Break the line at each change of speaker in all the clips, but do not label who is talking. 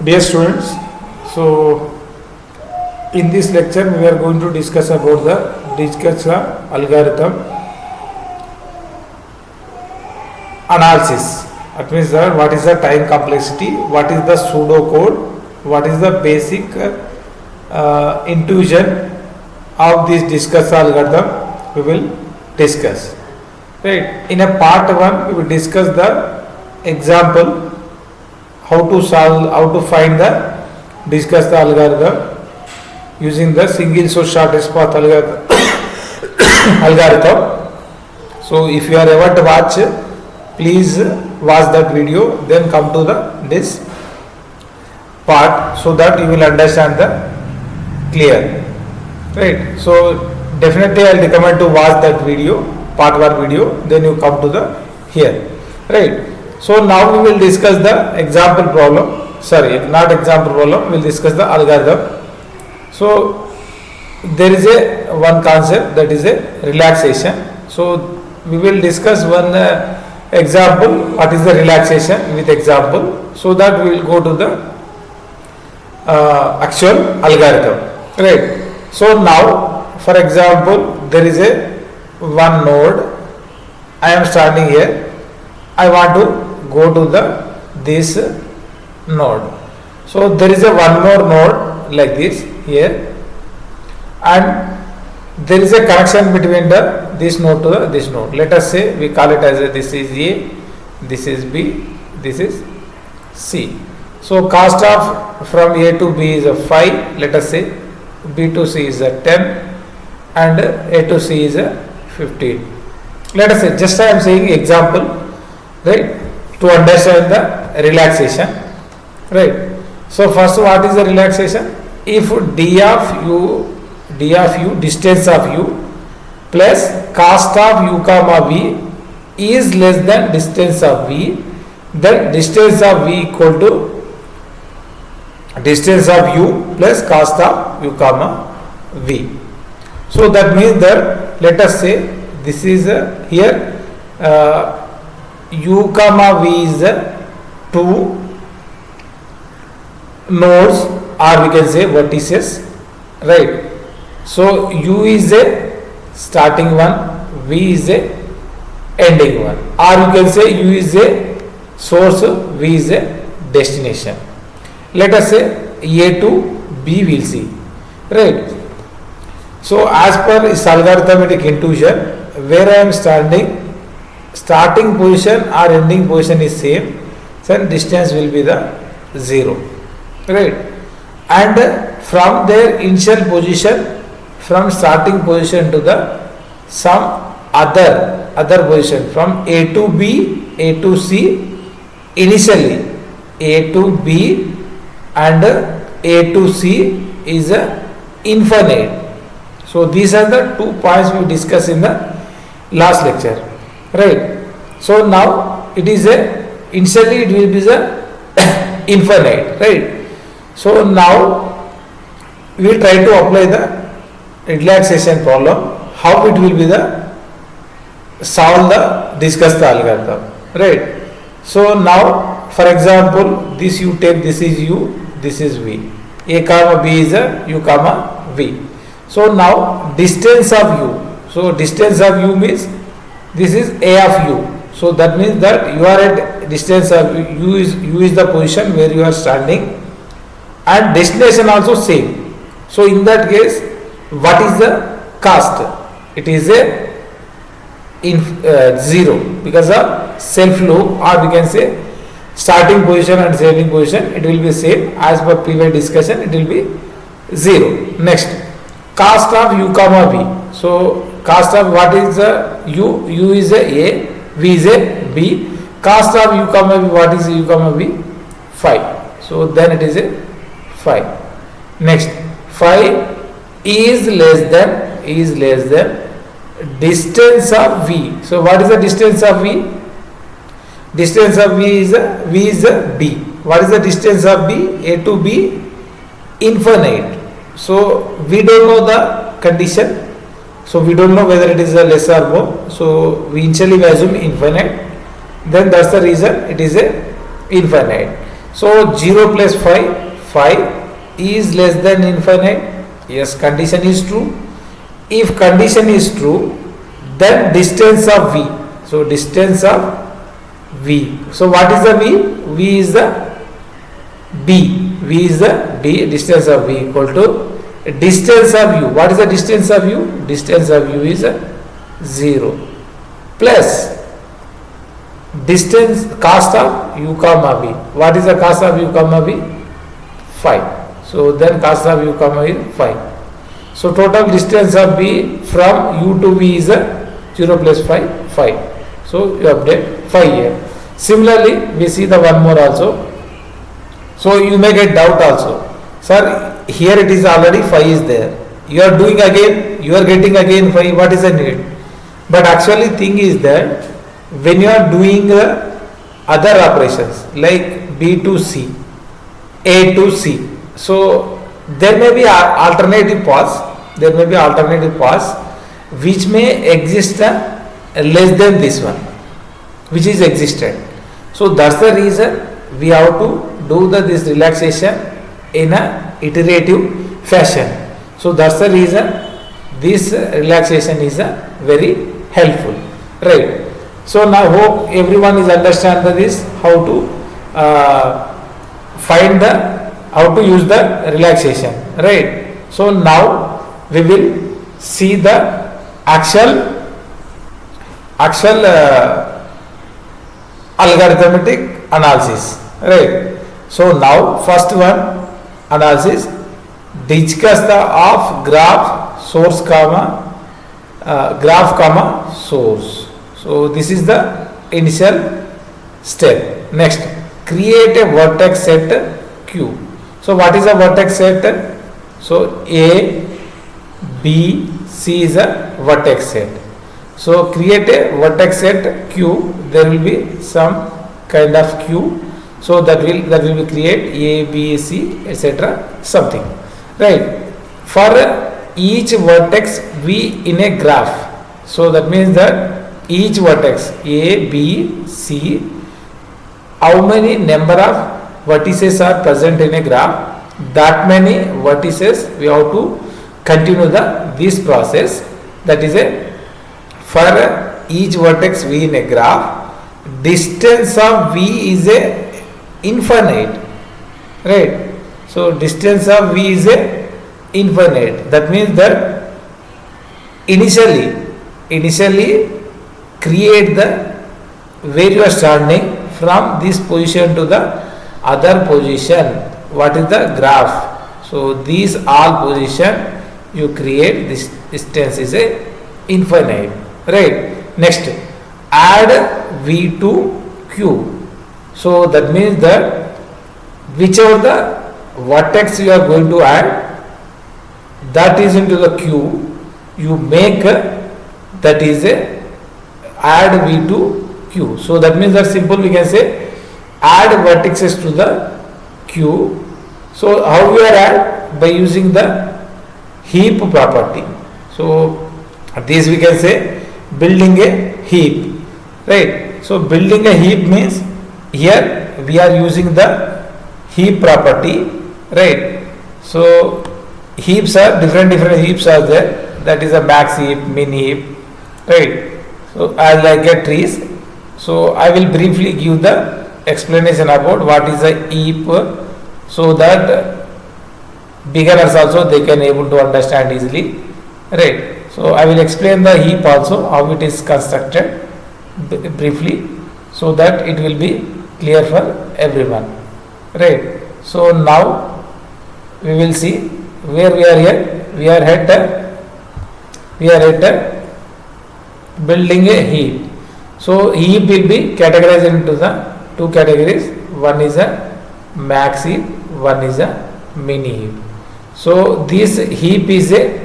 Dear students, so in this lecture we are going to discuss about the Dijkstra algorithm analysis. That means that what is the time complexity, what is the pseudo code, what is the basic intuition of this Dijkstra algorithm we will discuss. Right. In a part 1 we will discuss the example how to solve, how to find the Dijkstra algorithm using the single source shortest path algorithm. So if you are ever to watch, please watch that video, then come to this part so that you will understand the clear. Right. So definitely I will recommend to watch that video, part 1 video, then you come to the here. Right. So now we will discuss the example problem. Sorry, not example problem. We will discuss the algorithm. So there is a one concept, that is a relaxation. So we will discuss one example. What is the relaxation with example? So that we will go to the actual algorithm. Right. So now, for example, there is a one node. I am standing here. I want to go to this node. So there is a one more node like this here, and there is a connection between this node to this node. Let us say we call it as this is A, this is B, this is C. So cost of from A to B is a 5. Let us say B to C is a 10 and A to C is a 15. Let us say, just I am saying example, right, to understand the relaxation. Right. So first, what is the relaxation? If d of u, distance of u plus cost of u comma v is less than distance of v, then distance of v equal to distance of u plus cost of u comma v. So that means that, let us say this is here u comma v is two nodes, or we can say vertices, right? So u is a starting one, v is a ending one, or you can say u is a source, v is a destination. Let us say A to B we will see, right? So as per this algorithmic intuition, where I am standing, starting position or ending position is same, then distance will be the 0, right? And from their initial position, from starting position to the some other position, from A to B, A to C, initially A to B and A to C is infinite. So these are the 2 points we discussed in the last lecture, right? So now it is initially it will be the infinite, right? So now we will try to apply the relaxation problem, how it will be the solve the discuss the algorithm, right? So now, for example, this you take, this is u, this is v, a comma b is u comma v. So now distance of u, so distance of u means this is a of u. So that means that you are at distance of u is the position where you are standing, and destination also same. So in that case, what is the cost? It is a 0 because of self loop, or we can say starting position and ending position, it will be same as per previous discussion, it will be 0. Next, cost of u comma v. So cost of what is u is a, v is a b. Cost of u comma v, what is u comma v? 5. So then it is a 5. Next, 5 is less than distance of v. So what is the distance of v? Distance of v is b. What is the distance of b? A to b, infinite. So we don't know the condition, so we don't know whether it is a less or more. So we initially assume infinite, then that's the reason it is a infinite. So 0 plus 5, 5 is less than infinite. Yes, condition is true. If condition is true, then distance of v. So distance of v. So what is the v? V is the b. V is the b. Distance of v equal to distance of u. What is the distance of u? Distance of u is 0 plus distance cost of u comma v. What is the cost of u comma v? 5. So then cost of u comma v is 5. So total distance of b from u to v is 0 plus 5, 5. So you update 5 here. Similarly, we see the one more also. So you may get doubt also. Sir, here it is already 5 is there. You are doing again, you are getting again 5. What is the need? But actually thing is that when you are doing other operations like B to C, A to C, so there may be alternative paths. There may be alternative paths which may exist less than this one, which is existed. So that's the reason we have to do this relaxation in a iterative fashion. So that's the reason this relaxation is very helpful, right? So now hope everyone is understand this how to find how to use the relaxation, right? So now we will see the actual algorithmic analysis, right? So now first one analysis, Dijkstra of graph source graph comma source. So this is the initial step. Next, create a vertex set Q. So what is a vertex set? So A, B, C is a vertex set. So create a vertex set Q. There will be some kind of Q. So that will be create A, B, C, etc. something, right? For each vertex V in a graph. So that means that each vertex A, B, C, how many number of vertices are present in a graph, that many vertices we have to continue this process. That is for each vertex V in a graph, distance of V is infinite, right? So distance of V is infinite. That means that initially create where you are standing from this position to the other position. What is the graph? So these all position you create, this distance is infinite, right? Next, add V to Q. So that means that whichever the vertex you are going to add, that is into the Q, you make that is add V to Q. So that means that simple we can say add vertices to the Q. So how we are add? By using the heap property. So this we can say building a heap, right? So building a heap means here we are using the heap property, right? So heaps are different heaps are there. That is a max heap, min heap, right? So as like a trees. So I will briefly give the explanation about what is a heap, so that beginners also they can able to understand easily, right? So I will explain the heap also, how it is constructed briefly, so that it will be clear for everyone, right? So now we will see where we are here. We are at building a heap. So heap will be categorized into the two categories. One is a max heap, one is a mini heap. So this heap is a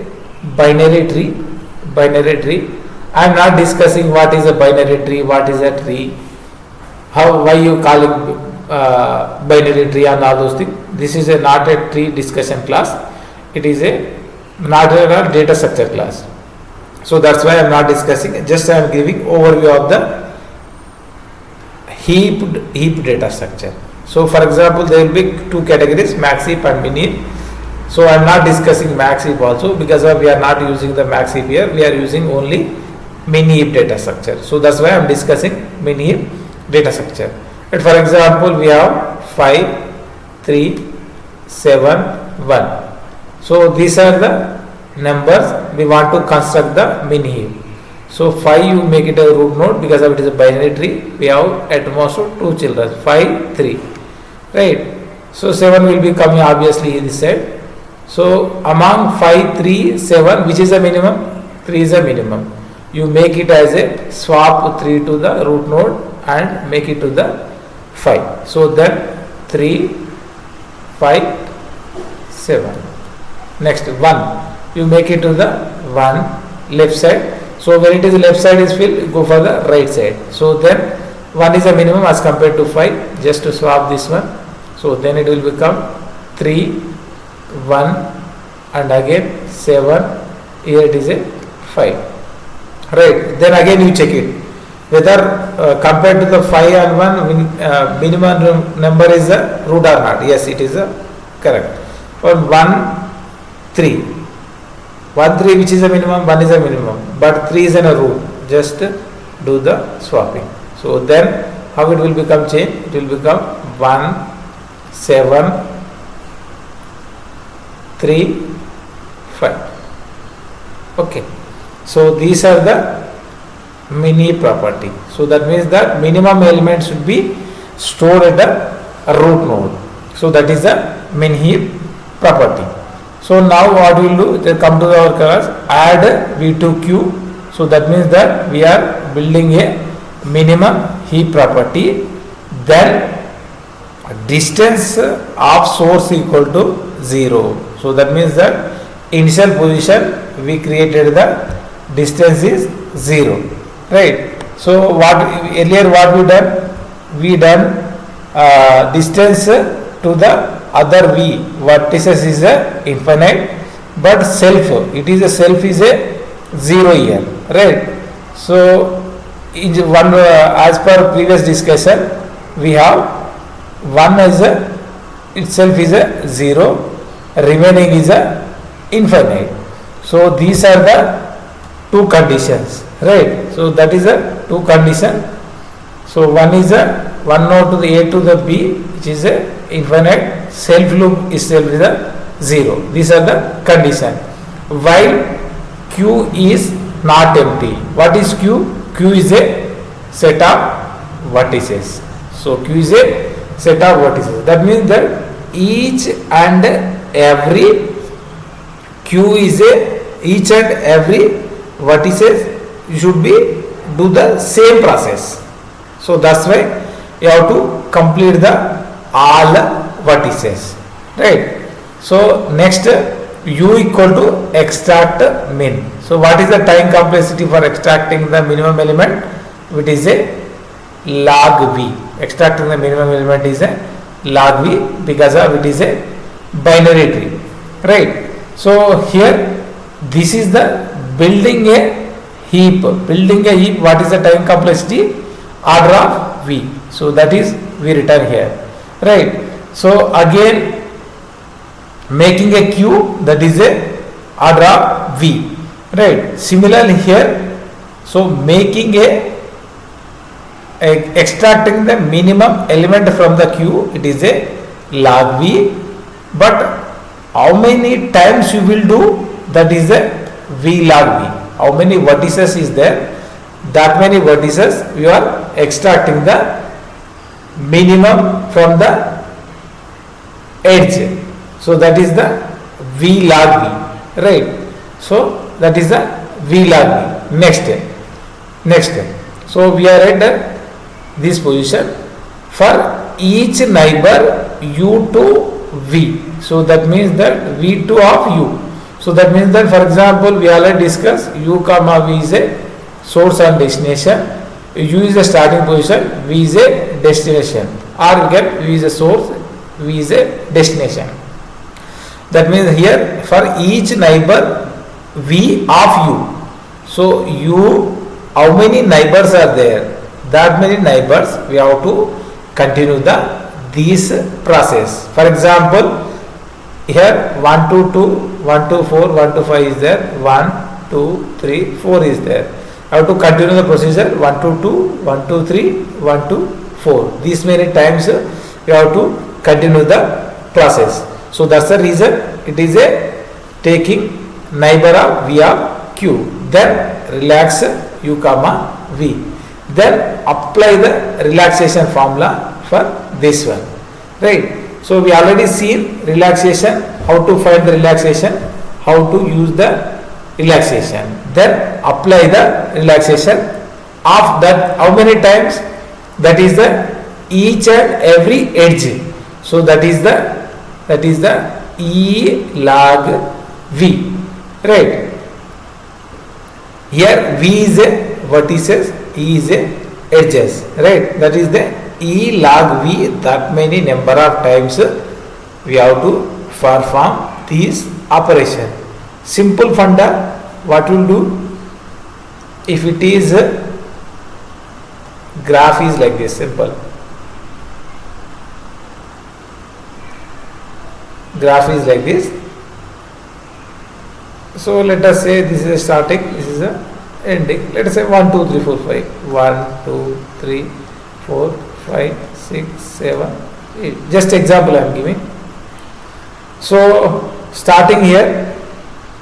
binary tree. I am not discussing what is a binary tree, what is a tree, why you call it binary tree and all those things. This is not a tree discussion class. It is not a data structure class. So that's why I am not discussing. Just I am giving overview of the heap data structure. So for example, there will be two categories, max heap and min heap. So I am not discussing max heap also, because we are not using the max heap here. We are using only min heap data structure. So that's why I am discussing min heap data structure. And for example, we have 5, 3, 7, 1. So these are the numbers we want to construct the min heap. So 5 you make it a root node, because of it is a binary tree. We have at most 2 children, 5, 3, right? So 7 will be coming obviously in this side. So among 5, 3, 7, which is the minimum? 3 is the minimum. You make it as a swap 3 to the root node and make it to the 5. So then 3, 5, 7. Next 1. You make it to the 1 left side. So when it is left side is filled, go for the right side. So then 1 is a minimum as compared to 5. Just to swap this one. So then it will become 3, 1 and again 7. Here it is a 5. Right. Then again you check it. Whether compared to the 5 and 1 minimum number is a root or not. Yes, it is correct. For 1, 3. 1, 3 which is a minimum, 1 is a minimum, but 3 is in a root. Just do the swapping. So then how it will become change? It will become 1, 7, 3, 5. Okay. So these are the min heap property. So that means that minimum element should be stored at the root node. So that is the min heap property. So now what we will do, they come to our class, add V2Q. So that means that we are building a minimum heap property. Then distance of source equal to 0. So that means that initial position we created the distance is 0. Right. So what earlier what we done distance to the other v vertices is a infinite, but self is a 0 here, right? So in one as per previous discussion we have 1 is a itself is a 0, remaining is a infinite. So these are the two conditions, right? So that is a two condition. So one is a 1 node to the A to the B, which is a infinite, self loop itself is a 0. These are the condition. While Q is not empty. What is Q? Q is a set of vertices. So Q is a set of vertices. That means that each and every Q is each and every vertices should be do the same process. So that's why you have to complete the all vertices, right? So next U equal to extract min. So what is the time complexity for extracting the minimum element? It is a log V. Extracting the minimum element is a log V because of it is a binary tree, right? So here this is the building a heap. Building a heap, what is the time complexity? Order of V. So that is we return here, right? So again making a queue, that is a order of V, right? Similarly here, so making a extracting the minimum element from the queue, it is a log V, but how many times you will do, that is a V log V. How many vertices is there? That many vertices you are extracting the minimum from the edge. So that is the V log V, right? So that is the V log V. Next. So we are at this position for each neighbor U to V. So that means that V2 of U. So that means that, for example, we already discussed U comma V is a source and destination, U is the starting position, V is a destination, or we get V is a source, V is a destination. That means here for each neighbor V of U. So U, how many neighbors are there? That many neighbors we have to continue this process. For example, here 1 to 2, 1 to 4, 1 to 5 is there, 1, 2, 3, 4 is there. I have to continue the procedure 1 to 2, 1 to 3, 1 to 4. These many times you have to continue the process. So that's the reason it is a taking neighbor of V of Q. Then relax U comma V. Then apply the relaxation formula for this one. Right. So we already seen relaxation, how to find the relaxation, how to use the relaxation. Then apply the relaxation of that how many times? That is the each and every edge. So that is the E log V. Right. Here V is a vertices, E is a edges. Right. That is the E log V. That many number of times we have to perform this operation. Simple funda. What will do? If it is graph is like this, simple. Graph is like this. So let us say this is a starting, this is a ending. Let us say 1, 2, 3, 4, 5. 1, 2, 3, 4, 5, 6, 7, 8. Just example I am giving. So starting here,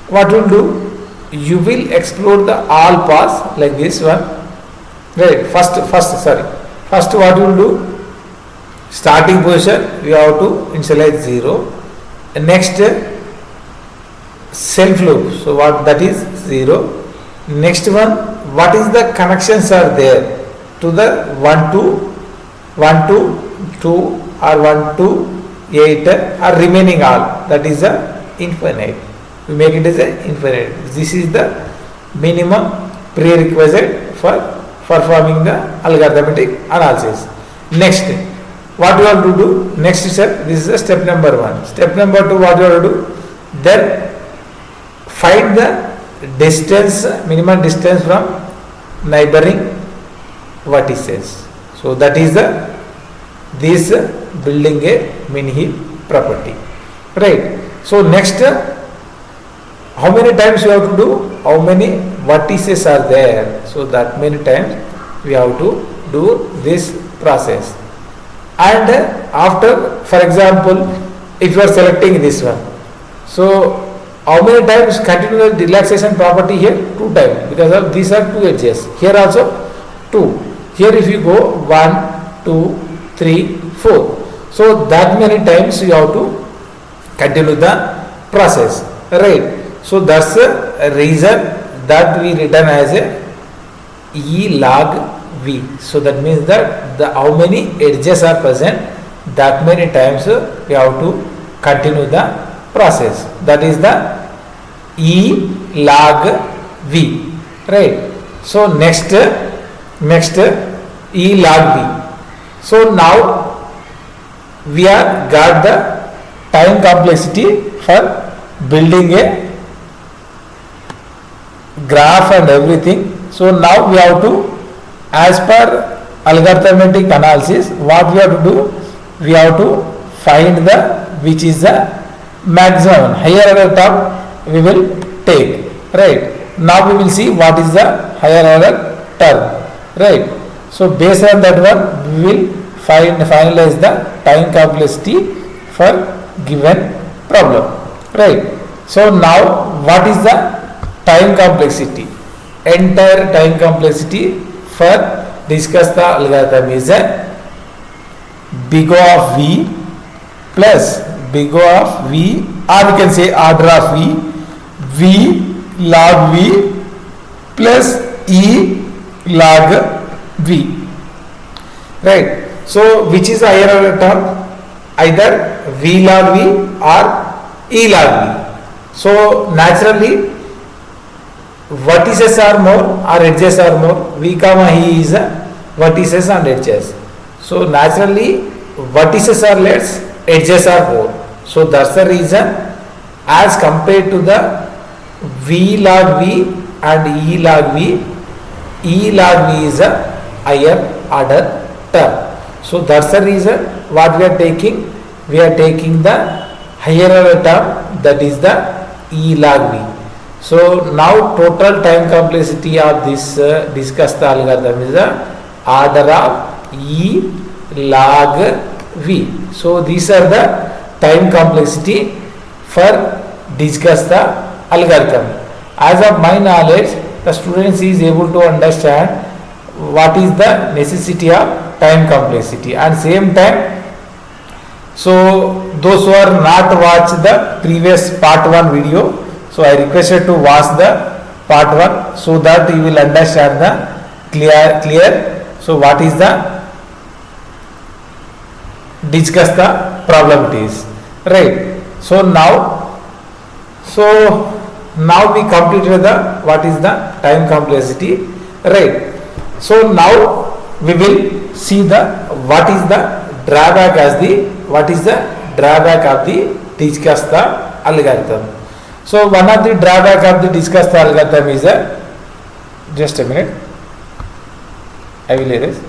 what will do? You will explore the all paths like this one. Right. First what you will do? Starting position you have to initialize 0. Next self loop. So what that is 0. Next one, what is the connections are there to the 1 to 2 or 1 to 8 or remaining all. That is a infinite. We make it as a infinite. This is the minimum prerequisite for performing the algorithmic analysis. Next, what you have to do? Next step, this is the step number 1. Step number 2, what you have to do? Then find the distance, minimum distance from neighboring vertices. So that is this building a mini heap property. Right. So next, how many times you have to do? How many vertices are there? So that many times we have to do this process. And after, for example, if you are selecting this one, so how many times continue the relaxation property here? 2 times, because of these are 2 edges. Here also 2. Here if you go 1, 2, 3, 4. So that many times you have to continue the process. Right. So that's the reason that we written as a E log V. So that means that the how many edges are present, that many times we have to continue the process. That is the E log V. Right. So next E log V. So now we are got the time complexity for building a graph and everything. So now we have to, as per algorithmic analysis, what we have to do? We have to find the which is the maximum, higher order term we will take. Right. Now we will see what is the higher order term. Right. So based on that one we will finalize the time complexity for given problem. Right. So now what is the time complexity? Entire time complexity for Dijkstra algorithm is a big O of V plus big O of V, or we can say order of V log V plus E log V. Right. So which is the higher order term? Either V log V or E log V. So naturally vertices are more or edges are more. V comma E is vertices and edges. So naturally vertices are less, edges are more. So that's the reason as compared to the V log V and E log V, E log V is a higher order term. So that's the reason what we are taking. We are taking the higher order term, that is the E log V. So now total time complexity of this discussed algorithm is the order of E log V. So these are the time complexity for discuss the algorithm. As of my knowledge, the students is able to understand what is the necessity of time complexity, and same time, so those who are not watched the previous part 1 video, so I requested to watch the part 1 so that you will understand the clear. So what is the discuss the problem it is, right? So now we completed the what is the time complexity, right? So now we will see the what is the drawback as the what is the drawback of the Dijkstra algorithm. So one of the drawback of the Dijkstra algorithm is just a minute, I will erase.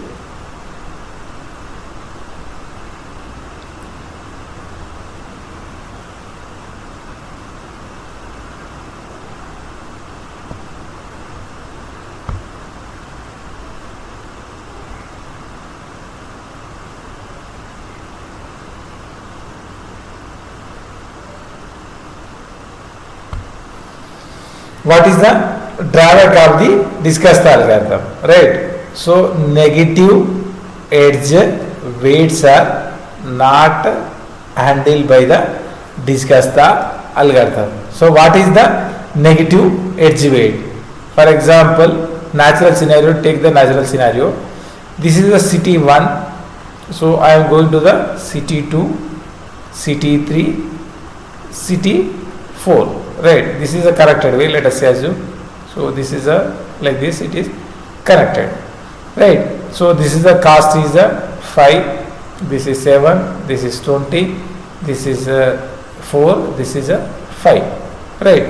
What is the drawback of the Dijkstra algorithm, right? So negative edge weights are not handled by the Dijkstra algorithm. So what is the negative edge weight? For example, natural scenario, take the natural scenario. This is the city 1. So I am going to the city 2, city 3, city 4. Right, this is a corrected way, let us say assume. So this is a like this, it is connected, right? So this is the cost is a 5, this is 7, this is 20, this is 4, this is a 5, right?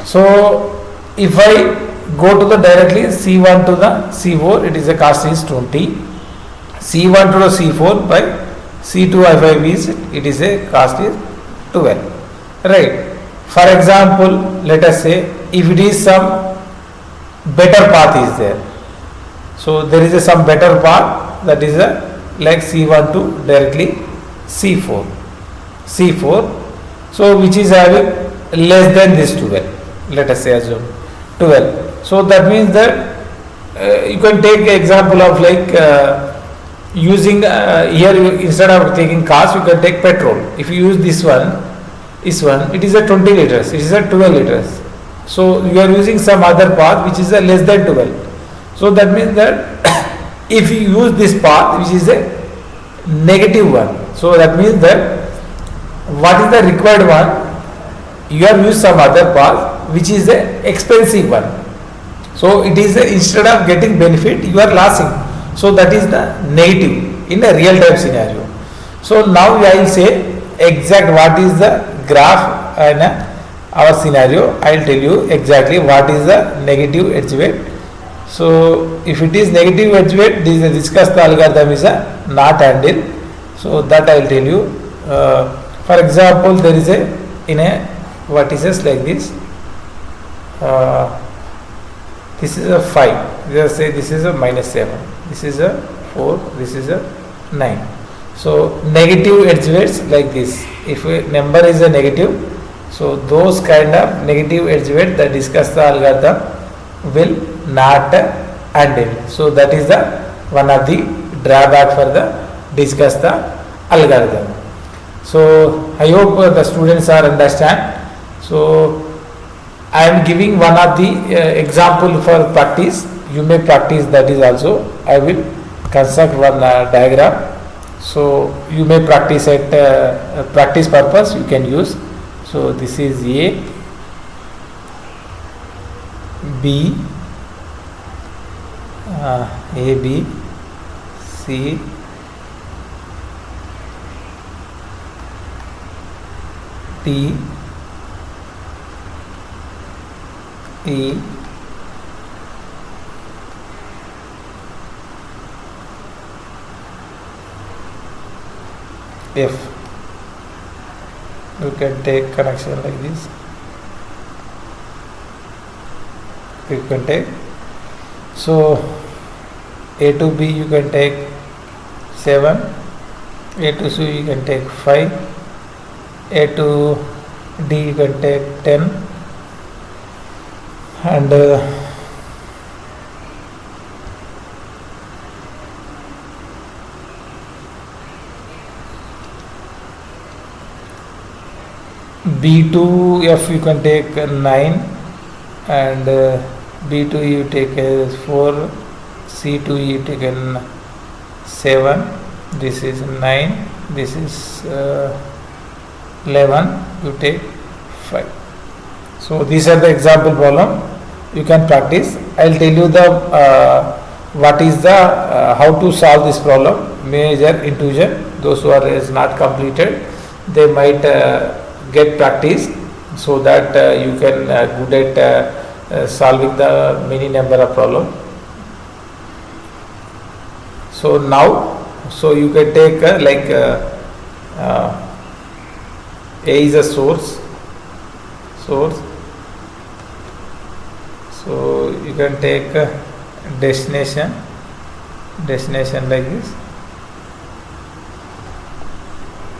So if I go to the directly C1 to the C4, it is a cost is 20, C1 to the C4 by C2 I5 is it is a cost is 12, right? For example, let us say if it is some better path is there, so there is some better path, that is like C1 to directly C4, so which is having less than this 12, let us say assume 12. So that means that you can take example of like using here instead of taking cars you can take petrol. If you use this one, it is a 20 liters, it is a 12 liters. So you are using some other path which is a less than 12. So that means that if you use this path which is a negative one, so that means that what is the required one, you have used some other path which is a expensive one. So it is instead of getting benefit you are losing. So that is the negative in a real time scenario. So now I will say exact what is the graph in our scenario. I will tell you exactly what is the negative edge weight. So if it is negative edge weight, this Dijkstra algorithm is not handled. So that I will tell you. For example, there is in a vertices like this. This is a 5. Let us say this is a -7. This is a 4. This is a 9. So negative edge weights like this. If a number is a negative, so those kind of negative edge weight the Dijkstra algorithm will not handle. So that is the one of the drawback for the Dijkstra algorithm. So I hope the students are understand. So I am giving one of the example for practice. You may practice that is also. I will construct one diagram. So you may practice at practice purpose you can use. So this is A, B, A, B, C, T, E, F. You can take connection like this. You can take. So A to B you can take 7, A to C you can take 5, A to D you can take 10, and B to F you can take 9, and B to E you take 4, C to E you take 7, this is 9, this is 11, you take 5. So these are the example problem. You can practice. I will tell you the what is the how to solve this problem. Major integer. Those who are is not completed, they might get practice, so that you can good at solving the many number of problem. So now, so you can take A is a source. So you can take destination like this.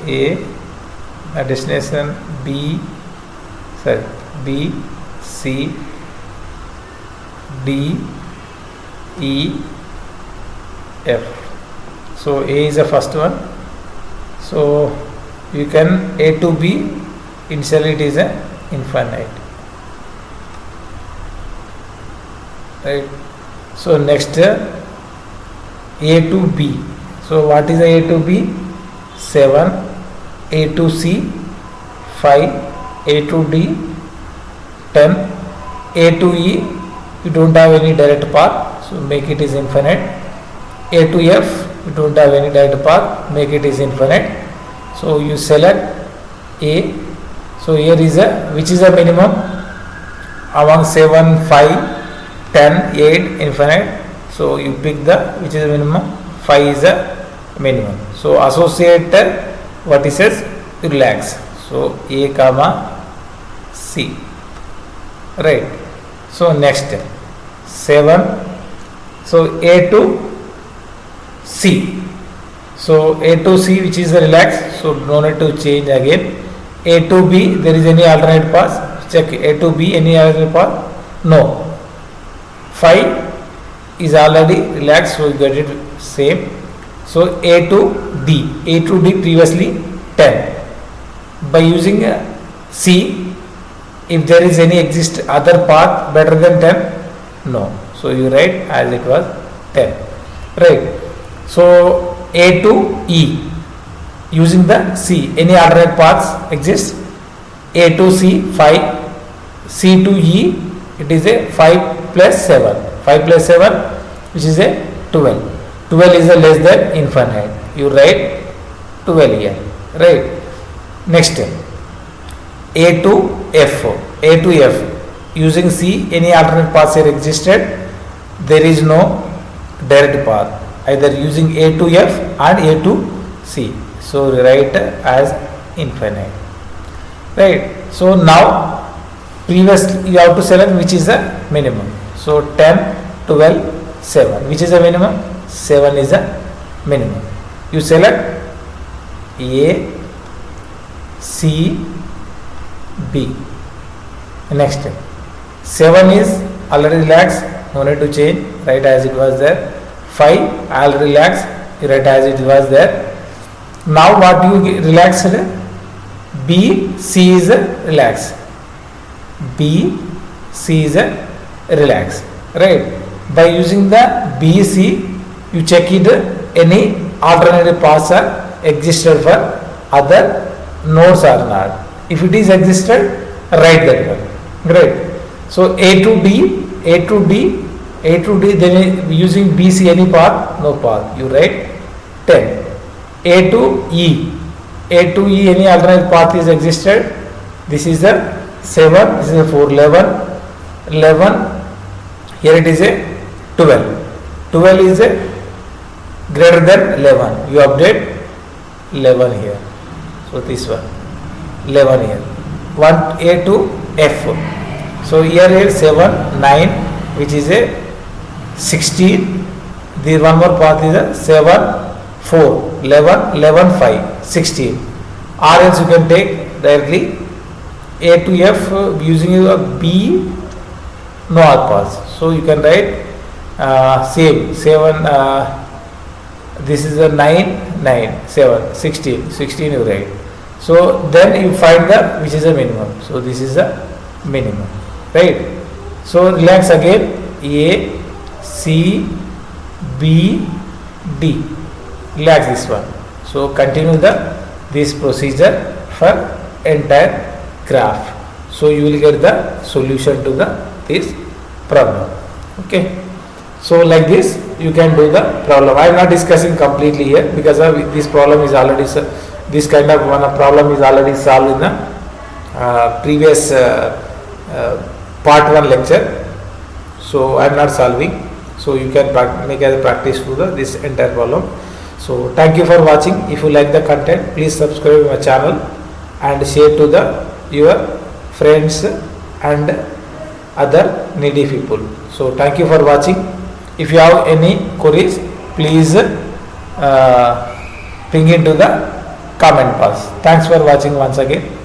A destination B, C, D, E, F. So A is the first one. So you can A to B, initially it is a infinite. Right. So next A to B. So what is A to B? 7, A to C 5, A to D 10, A to E you don't have any direct path, so make it is infinite. A to F you don't have any direct path, make it is infinite. So you select A. So here is a, which is a minimum among 7, 5, 10, 8, infinite. So you pick the which is a minimum. 5 is a minimum. So associate vertices, relax. So A comma C. Right. So next 7. So A to C. So A to C, which is a relax. So no need to change again. A to B, there is any alternate path? Check A to B, any alternate path? No. 5 is already relaxed, so you get it same. So A to D. A to D previously 10. By using C, if there is any other path better than 10, no. So you write as it was 10. Right. So A to E, using the C, any alternate paths exist? A to C 5, C to E, it is a 5 plus 7. 5 plus 7, which is a 12. 12 is a less than infinite. You write 12 here. Right. Next, A to F. A to F, using C, any alternate paths here existed? There is no direct path, either using A to F and A to C. So write as infinite. Right. So now previously you have to select which is the minimum. So 10, 12, 7. Which is the minimum? 7 is the minimum. You select A, C, B. Next 7 is already relaxed, no need to change, write as it was there. 5 already relaxed, you write as it was there. Now what you relax? B, C is relaxed. B, C is relaxed. Right. By using the B, C, you check it any alternative paths are existed for other nodes or not. If it is existed, write that one. Right. So A to D, A to D, A to D, then using B, C, any path? No path. You write 10. A to E, A to E, any alternate path is existed? This is the 7, this is a 4, 11, 11, here it is a 12. 12 is a greater than 11. You update 11 here. So this one 11 here, 1A to F. So here is 7, 9, which is a 16. The one more path is a 7, 4, 11, 11, 5, 16. Or else you can take directly A to F using a B, no other paths. So you can write same 7, this is a 9, 9, 7, 16, 16 you write. So then you find the which is a minimum. So this is a minimum, right? So relax again, A, C, B, D. Relax this one. So continue this procedure for entire graph. So you will get the solution to this problem. Okay. So like this you can do the problem. I am not discussing completely here because this problem is already this kind of one problem is already solved in the previous part 1 lecture. So I am not solving. So you can make as a practice to this entire problem. So thank you for watching. If you like the content, please subscribe my channel and share to your friends and other needy people. So thank you for watching. If you have any queries, please ping into the comment box. Thanks for watching once again.